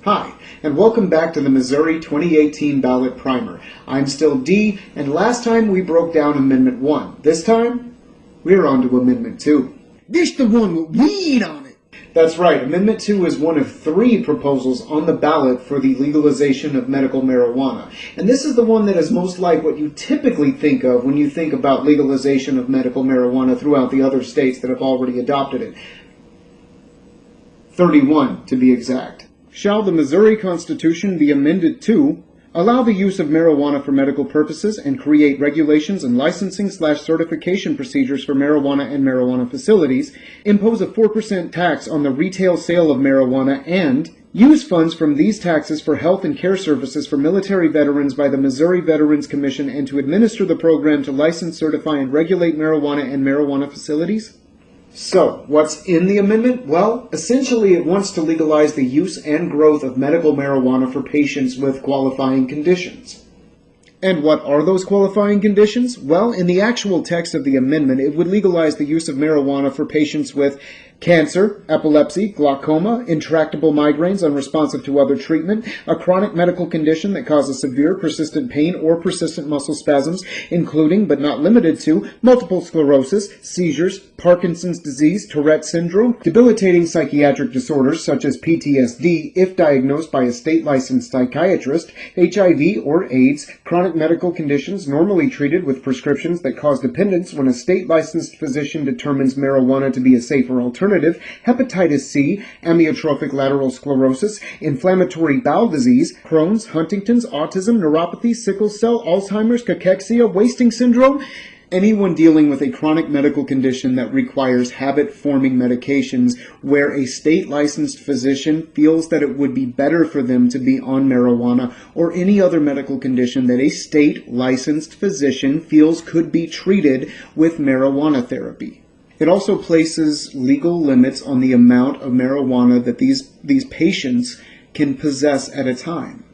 Hi, and welcome back to the Missouri 2018 Ballot Primer. I'm still D, and last time we broke down Amendment 1. This time, we're on to Amendment 2. This the one with weed on it. That's right, Amendment 2 is one of 3 proposals on the ballot for the legalization of medical marijuana. And this is the one that is most like what you typically think of when you think about legalization of medical marijuana throughout the other states that have already adopted it. 31, to be exact. Shall the Missouri Constitution be amended to allow the use of marijuana for medical purposes and create regulations and licensing/certification procedures for marijuana and marijuana facilities, impose a 4% tax on the retail sale of marijuana, and use funds from these taxes for health and care services for military veterans by the Missouri Veterans Commission and to administer the program to license, certify, and regulate marijuana and marijuana facilities? So, what's in the amendment? Well, essentially it wants to legalize the use and growth of medical marijuana for patients with qualifying conditions. And what are those qualifying conditions? Well, in the actual text of the amendment, it would legalize the use of marijuana for patients with cancer, epilepsy, glaucoma, intractable migraines unresponsive to other treatment, a chronic medical condition that causes severe persistent pain or persistent muscle spasms, including but not limited to multiple sclerosis, seizures, Parkinson's disease, Tourette syndrome, debilitating psychiatric disorders such as PTSD if diagnosed by a state-licensed psychiatrist, HIV or AIDS, chronic medical conditions normally treated with prescriptions that cause dependence when a state-licensed physician determines marijuana to be a safer alternative, hepatitis C, amyotrophic lateral sclerosis, inflammatory bowel disease, Crohn's, Huntington's, autism, neuropathy, sickle cell, Alzheimer's, cachexia, wasting syndrome, anyone dealing with a chronic medical condition that requires habit-forming medications where a state-licensed physician feels that it would be better for them to be on marijuana, or any other medical condition that a state-licensed physician feels could be treated with marijuana therapy. It also places legal limits on the amount of marijuana that these patients can possess at a time.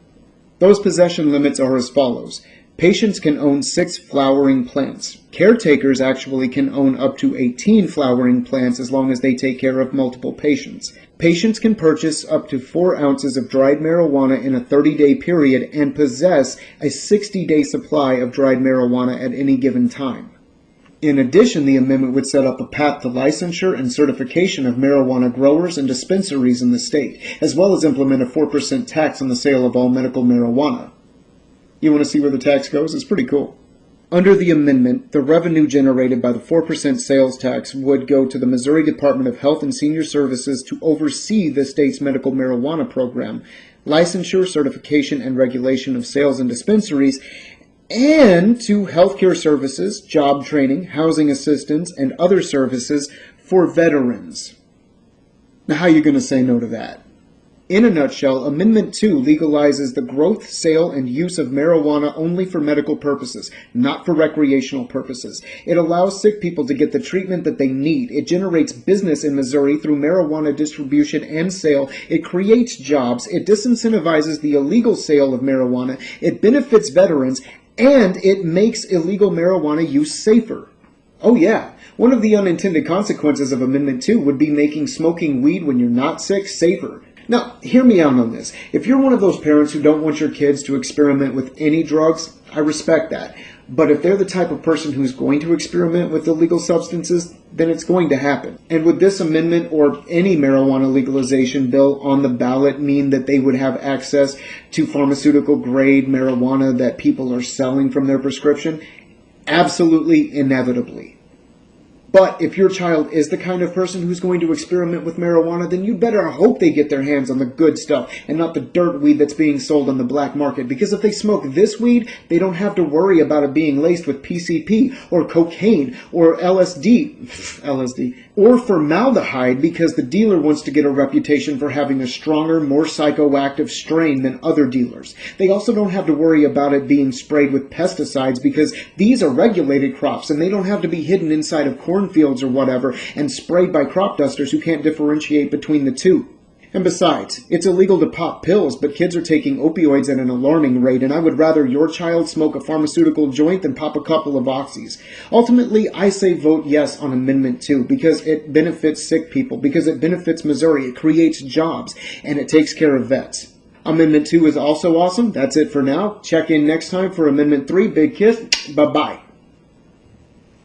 Those possession limits are as follows. Patients can own 6 flowering plants. Caretakers actually can own up to 18 flowering plants as long as they take care of multiple patients. Patients can purchase up to 4 ounces of dried marijuana in a 30-day period and possess a 60-day supply of dried marijuana at any given time. In addition, the amendment would set up a path to licensure and certification of marijuana growers and dispensaries in the state, as well as implement a 4% tax on the sale of all medical marijuana. You want to see where the tax goes? It's pretty cool. Under the amendment, the revenue generated by the 4% sales tax would go to the Missouri Department of Health and Senior Services to oversee the state's medical marijuana program, licensure, certification, and regulation of sales and dispensaries, and to healthcare services, job training, housing assistance, and other services for veterans. Now, how are you going to say no to that? In a nutshell, Amendment 2 legalizes the growth, sale, and use of marijuana only for medical purposes, not for recreational purposes. It allows sick people to get the treatment that they need. It generates business in Missouri through marijuana distribution and sale. It creates jobs. It disincentivizes the illegal sale of marijuana. It benefits veterans. And it makes illegal marijuana use safer. Oh yeah, one of the unintended consequences of Amendment 2 would be making smoking weed when you're not sick safer. Now, hear me out on this. If you're one of those parents who don't want your kids to experiment with any drugs, I respect that. But if they're the type of person who's going to experiment with illegal substances, then it's going to happen. And would this amendment or any marijuana legalization bill on the ballot mean that they would have access to pharmaceutical grade marijuana that people are selling from their prescription? Absolutely, inevitably. But if your child is the kind of person who's going to experiment with marijuana, then you better hope they get their hands on the good stuff and not the dirt weed that's being sold on the black market. Because if they smoke this weed, they don't have to worry about it being laced with PCP or cocaine or LSD or formaldehyde, because the dealer wants to get a reputation for having a stronger, more psychoactive strain than other dealers. They also don't have to worry about it being sprayed with pesticides, because these are regulated crops and they don't have to be hidden inside of cornfields or whatever and sprayed by crop dusters who can't differentiate between the two. And besides, it's illegal to pop pills, but kids are taking opioids at an alarming rate, and I would rather your child smoke a pharmaceutical joint than pop a couple of oxys. Ultimately, I say vote yes on Amendment 2, because it benefits sick people, because it benefits Missouri, it creates jobs, and it takes care of vets. Amendment 2 is also awesome. That's it for now. Check in next time for Amendment 3. Big kiss. Bye-bye.